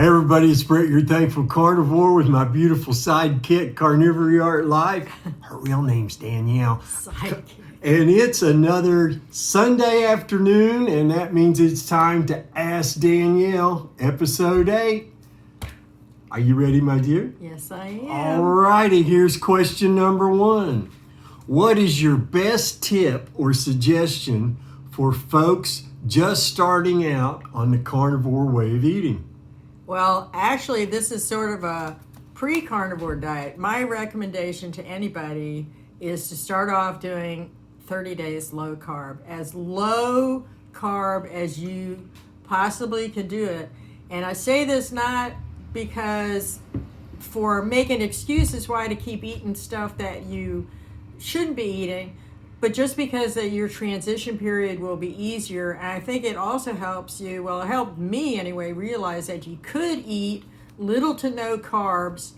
Hey everybody, it's Brett, your thankful carnivore, with my beautiful sidekick, Carnivore Art Life. Her real name's Danielle. Sidekick. And it's another Sunday afternoon, and that means it's time to Ask Danielle, episode 8. Are you ready, my dear? Yes, I am. Alrighty, here's question number 1. What is your best tip or suggestion for folks just starting out on the carnivore way of eating? Well, actually, this is sort of a pre-carnivore diet. My recommendation to anybody is to start off doing 30 days low carb, as low carb as you possibly can do it. And I say this not because for making excuses why to keep eating stuff that you shouldn't be eating, but just because that your transition period will be easier. And I think it also helps you, well, it helped me anyway, realize that you could eat little to no carbs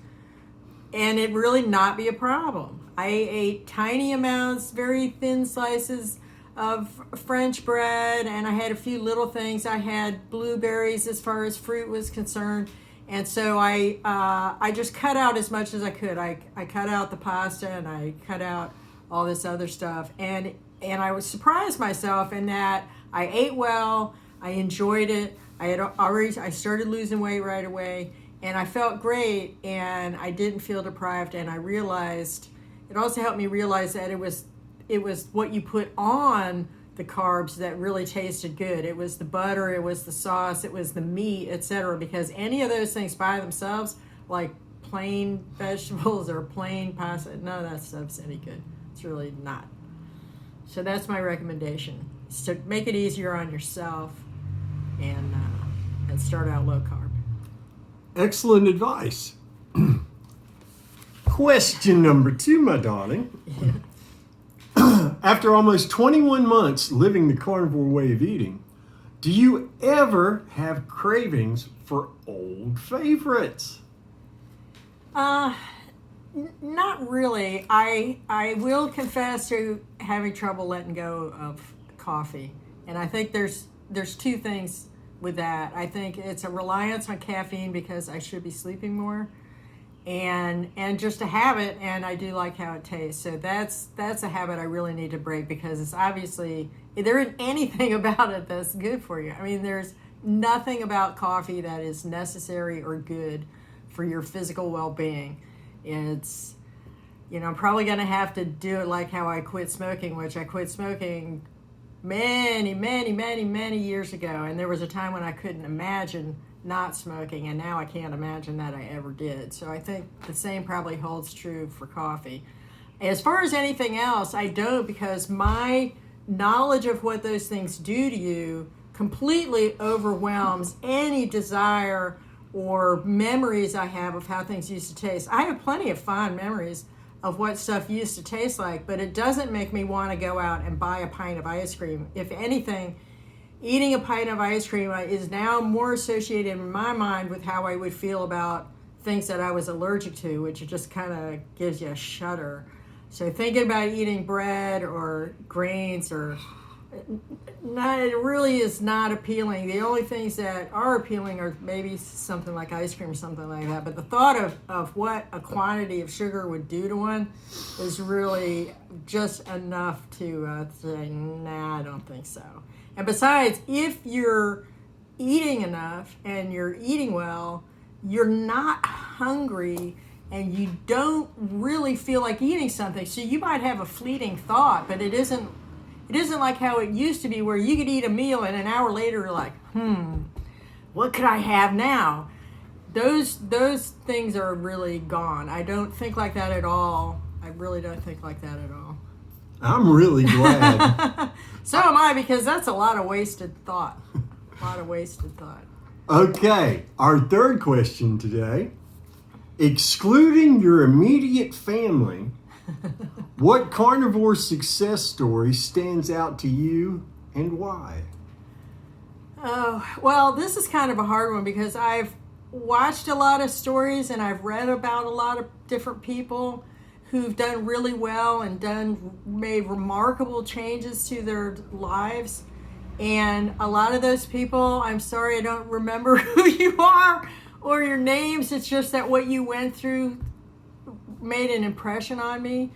and it really not be a problem. I ate tiny amounts, very thin slices of French bread, and I had a few little things. I had blueberries as far as fruit was concerned. And so I just cut out as much as I could. I cut out the pasta and I cut out all this other stuff, and I was surprised myself in that I ate well, I enjoyed it, I started losing weight right away, and I felt great, and I didn't feel deprived. And I realized it also helped me realize that it was what you put on the carbs that really tasted good. It was the butter, it was the sauce, it was the meat, etc. Because any of those things by themselves, like plain vegetables or plain pasta, none of that stuff's any good. It's really not. So that's my recommendation. So make it easier on yourself and start out low carb. Excellent advice. Question number 2, my darling. Yeah. After almost 21 months living the carnivore way of eating, do you ever have cravings for old favorites? Not really. I will confess to having trouble letting go of coffee. And I think there's 2 things with that. I think it's a reliance on caffeine because I should be sleeping more. And just a habit, and I do like how it tastes. So that's a habit I really need to break, because it's obviously, there isn't anything about it that's good for you. I mean, there's nothing about coffee that is necessary or good for your physical well-being. It's, I'm probably going to have to do it like how I quit smoking, which I quit smoking many years ago. And there was a time when I couldn't imagine not smoking, and now I can't imagine that I ever did. So I think the same probably holds true for coffee. As far as anything else, I don't, because my knowledge of what those things do to you completely overwhelms any desire or memories I have of how things used to taste. I have plenty of fond memories of what stuff used to taste like, but it doesn't make me want to go out and buy a pint of ice cream. If anything, eating a pint of ice cream is now more associated in my mind with how I would feel about things that I was allergic to, which just kind of gives you a shudder. So thinking about eating bread or grains or not, it really is not appealing. The only things that are appealing are maybe something like ice cream or something like that. But the thought of what a quantity of sugar would do to one is really just enough to say, nah, I don't think so. And besides, if you're eating enough and you're eating well, you're not hungry and you don't really feel like eating something. So you might have a fleeting thought, but it isn't like how it used to be, where you could eat a meal and an hour later you're like, what could I have now? Those things are really gone. I don't think like that at all. I really don't think like that at all. I'm really glad. So am I, because that's a lot of wasted thought. Okay, our third question today. Excluding your immediate family, what carnivore success story stands out to you and why? Oh, well, this is kind of a hard one, because I've watched a lot of stories and I've read about a lot of different people who've done really well and made remarkable changes to their lives. And a lot of those people, I'm sorry, I don't remember who you are or your names. It's just that what you went through made an impression on me.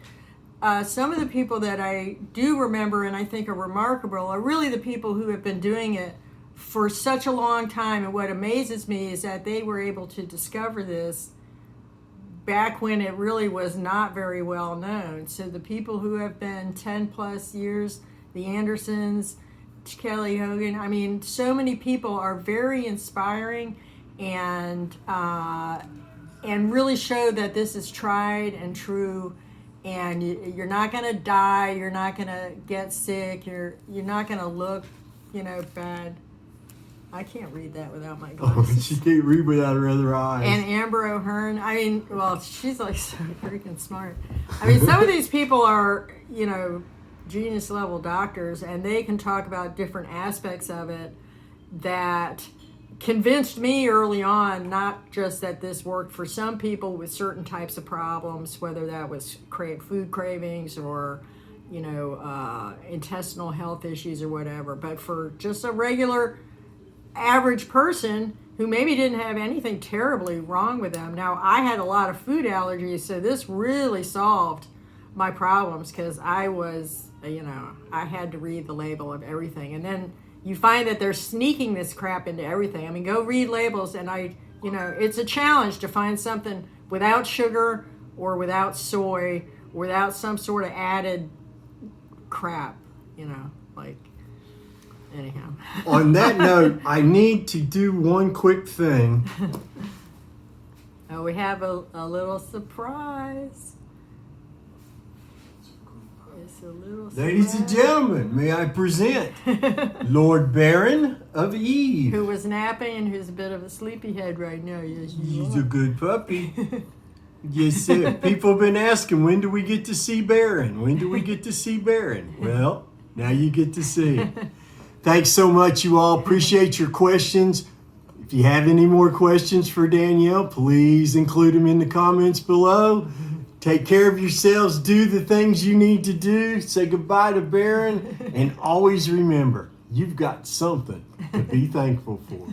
Some of the people that I do remember and I think are remarkable are really the people who have been doing it for such a long time. And what amazes me is that they were able to discover this back when it really was not very well known. So the people who have been 10 plus years, the Andersons, Kelly Hogan, I mean, so many people are very inspiring and really show that this is tried and true, and you're not going to die, you're not going to get sick, you're not going to look, bad. I can't read that without my glasses. Oh, she can't read without her other eyes. And Amber O'Hearn, I mean, well, she's like so freaking smart. I mean, some of these people are, genius level doctors, and they can talk about different aspects of it that convinced me early on, not just that this worked for some people with certain types of problems, whether that was food cravings or, intestinal health issues or whatever, but for just a regular average person who maybe didn't have anything terribly wrong with them. Now, I had a lot of food allergies, so this really solved my problems because I was, I had to read the label of everything. And then you find that they're sneaking this crap into everything. I mean, go read labels, and it's a challenge to find something without sugar or without soy, without some sort of added crap, anyhow. On that note, I need to do one quick thing. Oh, we have a little surprise. It's a little surprise. Ladies and gentlemen, may I present Lord Baron of Eve. Who was napping and who's a bit of a sleepyhead right now. Yes, He's a good puppy. Yes, sir. People have been asking, when do we get to see Baron? When do we get to see Baron? Well, now you get to see. Thanks so much, you all. Appreciate your questions. If you have any more questions for Danielle, please include them in the comments below. Take care of yourselves. Do the things you need to do. Say goodbye to Baron. And always remember, you've got something to be thankful for.